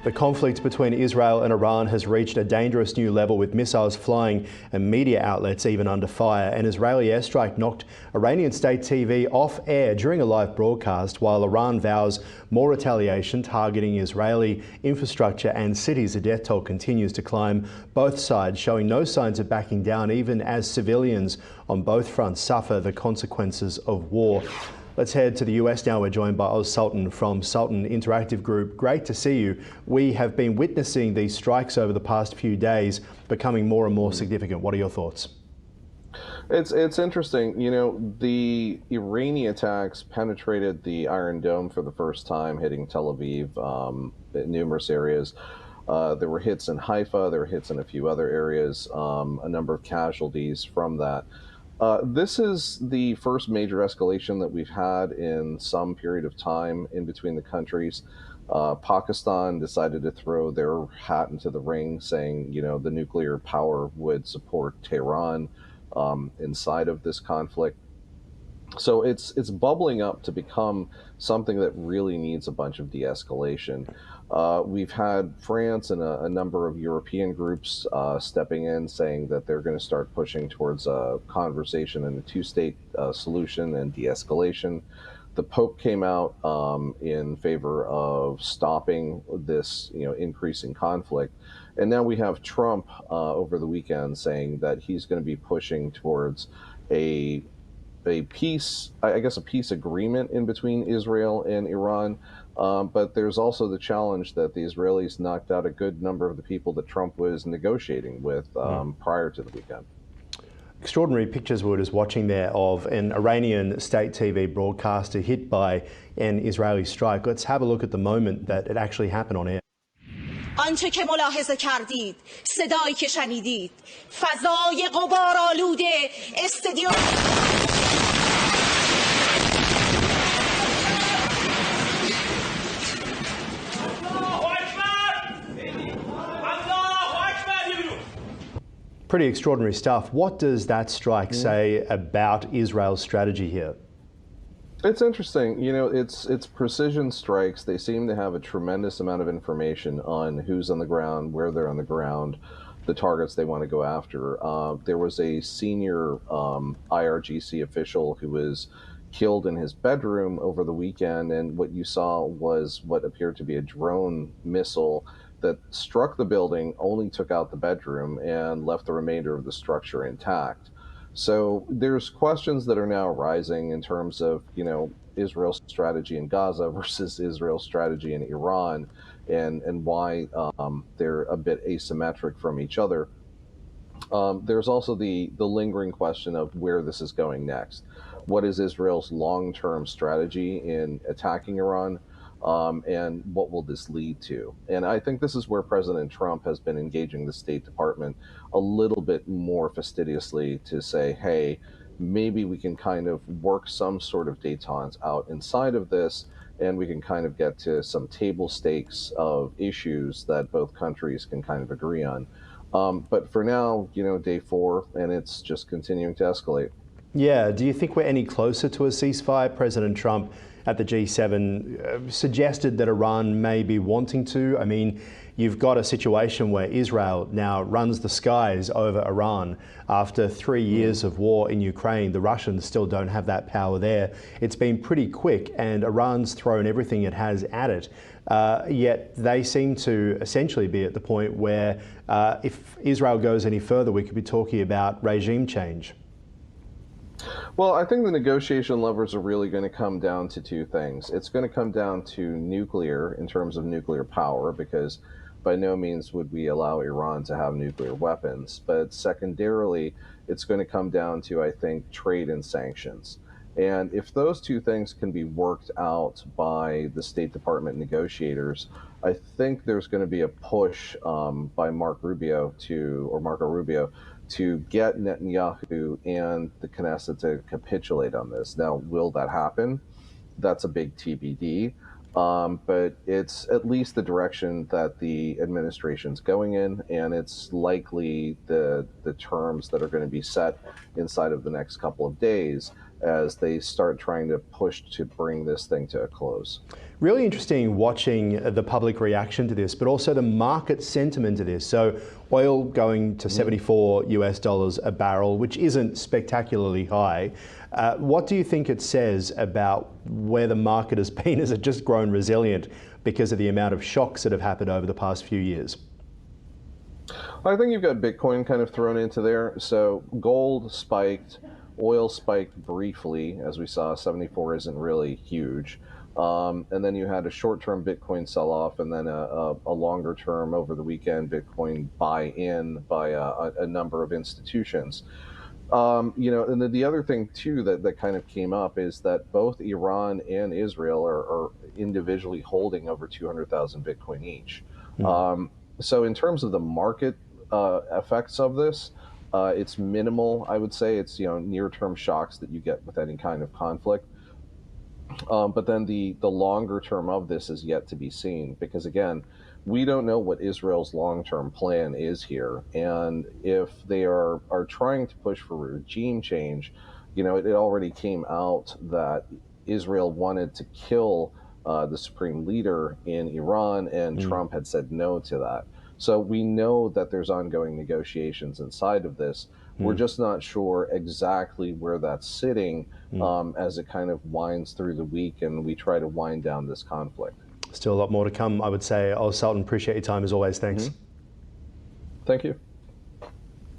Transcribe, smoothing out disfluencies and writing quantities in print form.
The conflict between Israel and Iran has reached a dangerous new level, with missiles flying and media outlets even under fire. An Israeli airstrike knocked Iranian state TV off air during a live broadcast, while Iran vows more retaliation targeting Israeli infrastructure and cities. The death toll continues to climb, both sides showing no signs of backing down, even as civilians on both fronts suffer the consequences of war. Let's head to the US now. We're joined by Oz Sultan from Sultan Interactive Group. Great to see you. We have been witnessing these strikes over the past few days becoming more and more significant. What are your thoughts? It's interesting. You know, the Iranian attacks penetrated the Iron Dome for the first time, hitting Tel Aviv in numerous areas. There were hits in Haifa, there were hits in a few other areas, a number of casualties from that. This is the first major escalation that we've had in some period of time in between the countries. Pakistan decided to throw their hat into the ring, saying, you know, the nuclear power would support Tehran inside of this conflict. So it's bubbling up to become something that really needs a bunch of de-escalation. We've had France and a number of European groups stepping in, saying that they're going to start pushing towards a conversation and a two-state solution and de-escalation. The Pope came out in favor of stopping this, increasing conflict. And now we have Trump over the weekend saying that he's going to be pushing towards a peace, I guess a peace agreement in between Israel and Iran. But there's also the challenge that the Israelis knocked out a good number of the people that Trump was negotiating with prior to the weekend. Extraordinary pictures we were just watching there of an Iranian state TV broadcaster hit by an Israeli strike. Let's have a look at the moment that it actually happened on air. آنچه که ملاحظه کردید، صدایی که شنیدید، فضای غبارآلود استادیوم Pretty extraordinary stuff. What does that strike say about Israel's strategy here? It's interesting. You know, it's precision strikes. They seem to have a tremendous amount of information on who's on the ground, where they're on the ground, the targets they want to go after. There was a senior IRGC official who was killed in his bedroom over the weekend, and what you saw was what appeared to be a drone missile that struck the building, only took out the bedroom, and left the remainder of the structure intact. So there's questions that are now arising in terms of, Israel's strategy in Gaza versus Israel's strategy in Iran, and why they're a bit asymmetric from each other. There's also the lingering question of where this is going next. What is Israel's long-term strategy in attacking Iran? And what will this lead to? And I think this is where President Trump has been engaging the State Department a little bit more fastidiously to say, hey, maybe we can kind of work some sort of détente out inside of this, and we can kind of get to some table stakes of issues that both countries can kind of agree on. But for now, day 4, and it's just continuing to escalate. Yeah. Do you think we're any closer to a ceasefire? President Trump at the G7 suggested that Iran may be wanting to. I mean, you've got a situation where Israel now runs the skies over Iran after 3 years of war in Ukraine. The Russians still don't have that power there. It's been pretty quick, and Iran's thrown everything it has at it. Yet they seem to essentially be at the point where if Israel goes any further, we could be talking about regime change. Well, I think the negotiation levers are really going to come down to two things. It's going to come down to nuclear in terms of nuclear power, because by no means would we allow Iran to have nuclear weapons. But secondarily, it's going to come down to, I think, trade and sanctions. And if those two things can be worked out by the State Department negotiators, I think there's going to be a push by Marco Rubio to get Netanyahu and the Knesset to capitulate on this. Now, will that happen? That's a big TBD. But it's at least the direction that the administration's going in, and it's likely the terms that are going to be set inside of the next couple of days as they start trying to push to bring this thing to a close. Really interesting watching the public reaction to this, but also the market sentiment to this. So oil going to 74 US dollars a barrel, which isn't spectacularly high. What do you think it says about where the market has been? Has it just grown resilient because of the amount of shocks that have happened over the past few years? I think you've got Bitcoin kind of thrown into there. So gold spiked, oil spiked briefly, as we saw. 74 isn't really huge. And then you had a short-term Bitcoin sell-off, and then a longer-term over the weekend Bitcoin buy-in by a number of institutions. And then the other thing too that kind of came up is that both Iran and Israel are individually holding over 200,000 Bitcoin each. So in terms of the market effects of this, it's minimal. I would say it's near-term shocks that you get with any kind of conflict. But then the longer term of this is yet to be seen, because again, we don't know what Israel's long-term plan is here. And if they are trying to push for regime change, it already came out that Israel wanted to kill the supreme leader in Iran, and Trump had said no to that. So we know that there's ongoing negotiations inside of this. We're just not sure exactly where that's sitting as it kind of winds through the week and we try to wind down this conflict. Still a lot more to come, I would say. Sultan, appreciate your time as always. Thanks. Thank you.